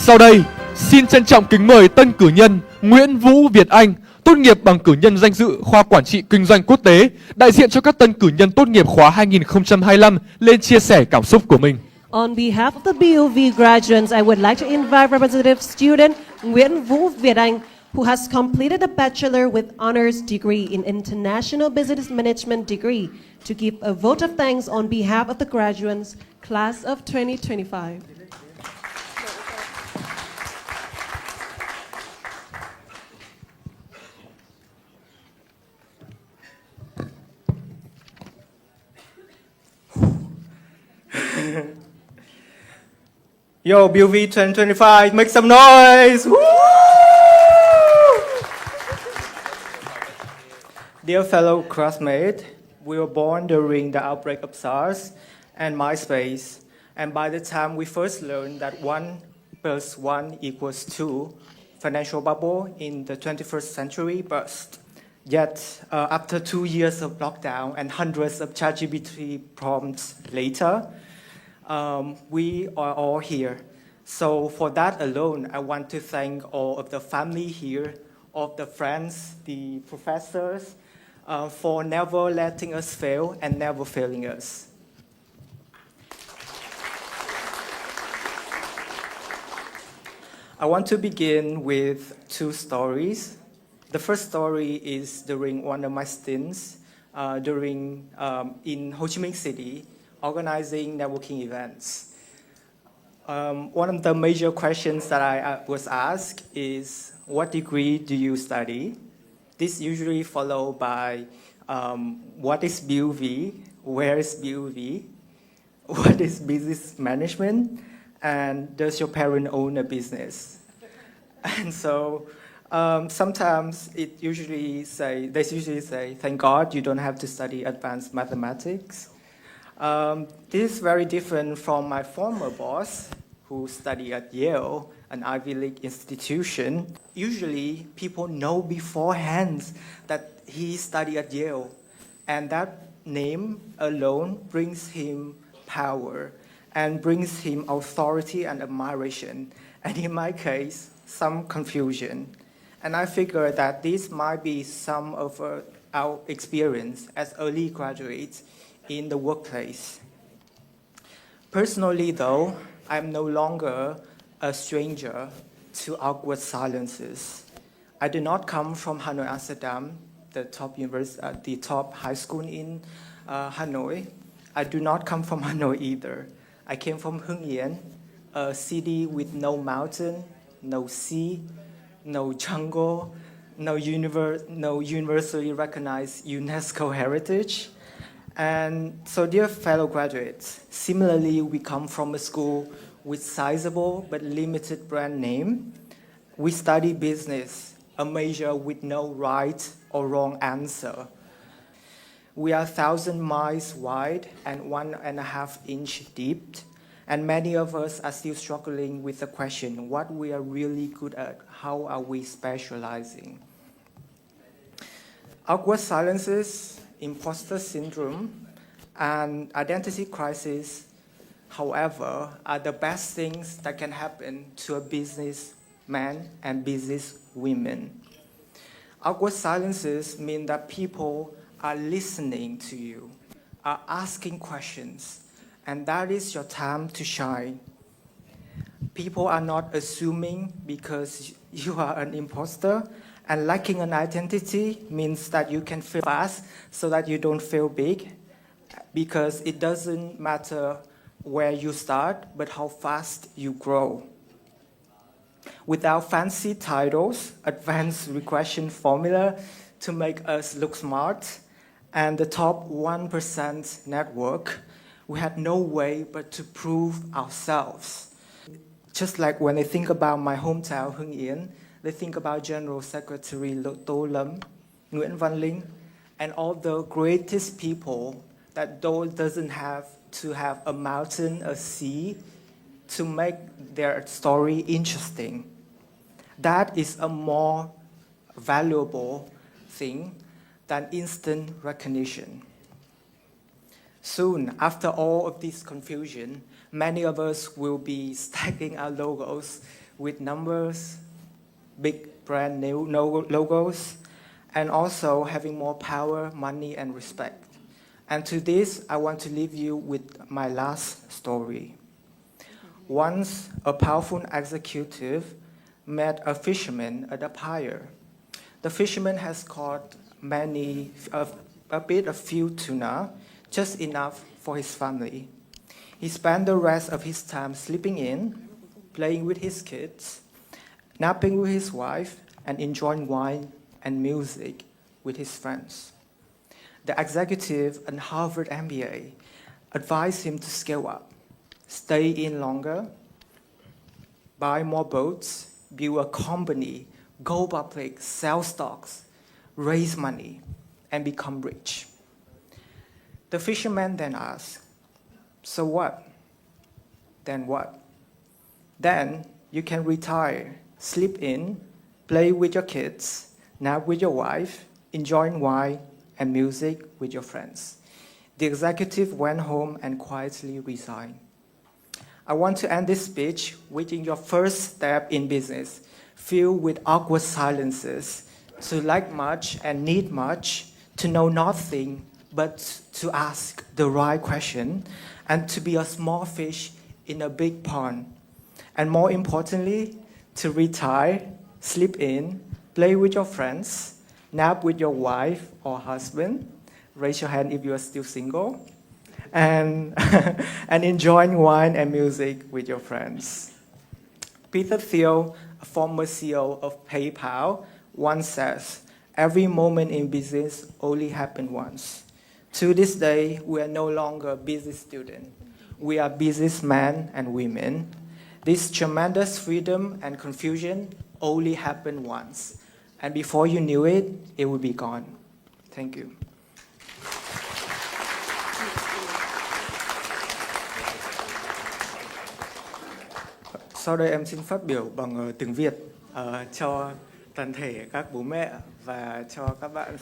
Sau đây, xin trân trọng kính mời tân cử nhân Nguyễn Vũ Việt Anh, tốt nghiệp bằng cử nhân danh dự khoa Quản trị Kinh doanh Quốc tế, đại diện cho các tân cử nhân tốt nghiệp khóa 2025 lên chia sẻ cảm xúc của mình. On behalf of the BUV graduates, I would like to invite representative student Nguyễn Vũ Việt Anh, who has completed a bachelor with honors degree in international business management degree, to give a vote of thanks on behalf of the graduates class of 2025. Yo, BUV 2025, make some noise! Woo! Dear fellow classmates, we were born during the outbreak of SARS and MySpace, and by the time we first learned that 1 + 1 = 2, financial bubble in the 21st century burst. Yet, after 2 years of lockdown and hundreds of ChatGPT prompts later, we are all here. So for that alone, I want to thank all of the family here, all of the friends, the professors, for never letting us fail and never failing us. I want to begin with 2 stories. The first story is during one of my stints in Ho Chi Minh City, organizing networking events. One of the major questions that I was asked is, what degree do you study? This usually followed by, what is BUV? Where is BUV? What is business management? And does your parent own a business? And so sometimes they usually say, thank God you don't have to study advanced mathematics. This is very different from my former boss, who studied at Yale, an Ivy League institution. Usually, people know beforehand that he studied at Yale, and that name alone brings him power and brings him authority and admiration, and in my case, some confusion. And I figure that this might be some of our experience as early graduates in the workplace. Personally, though, I'm no longer a stranger to awkward silences. I do not come from Hanoi, Amsterdam, the top high school in Hanoi. I do not come from Hanoi either. I came from Hưng Yên, a city with no mountain, no sea, no jungle, no universally recognized UNESCO heritage. And so, dear fellow graduates, similarly, we come from a school with sizable but limited brand name. We study business, a major with no right or wrong answer. We are 1,000 miles wide and 1.5 inch deep, and many of us are still struggling with the question, what we are really good at, how are we specializing? Awkward silences, imposter syndrome, and identity crisis, however, are the best things that can happen to a businessman and businesswomen. Awkward silences mean that people are listening to you, are asking questions, and that is your time to shine. People are not assuming because you are an imposter, and lacking an identity means that you can fail fast so that you don't fail big, because it doesn't matter where you start, but how fast you grow. Without fancy titles, advanced regression formula to make us look smart, and the top 1% network, we had no way but to prove ourselves. Just like when they think about my hometown, Hưng Yên, they think about General Secretary Tô Lâm, Nguyễn Văn Linh, and all the greatest people that doesn't have to have a mountain, a sea, to make their story interesting. That is a more valuable thing than instant recognition. Soon, after all of this confusion, many of us will be stacking our logos with numbers, big brand new logos, and also having more power, money, and respect. And to this, I want to leave you with my last story. Once, a powerful executive met a fisherman at a pier. The fisherman has caught a few tuna, just enough for his family. He spent the rest of his time sleeping in, playing with his kids, napping with his wife, and enjoying wine and music with his friends. The executive and Harvard MBA advised him to scale up, stay in longer, buy more boats, build a company, go public, sell stocks, raise money, and become rich. The fisherman then asked, "So what? Then what?" "Then you can retire, sleep in, play with your kids, nap with your wife, enjoying wine and music with your friends." The executive went home and quietly resigned. I want to end this speech with your first step in business, filled with awkward silences, to like much and need much, to know nothing but to ask the right question, and to be a small fish in a big pond. And more importantly, to retire, sleep in, play with your friends, nap with your wife or husband, raise your hand if you are still single, and, and enjoying wine and music with your friends. Peter Thiel, a former CEO of PayPal, once says, "Every moment in business only happens once." To this day, we are no longer business students. We are businessmen and women. This tremendous freedom and confusion only happened once. And before you knew it, it would be gone. Thank you. Sau đây em xin phát biểu bằng tiếng Việt cho toàn thể các bố mẹ và cho các bạn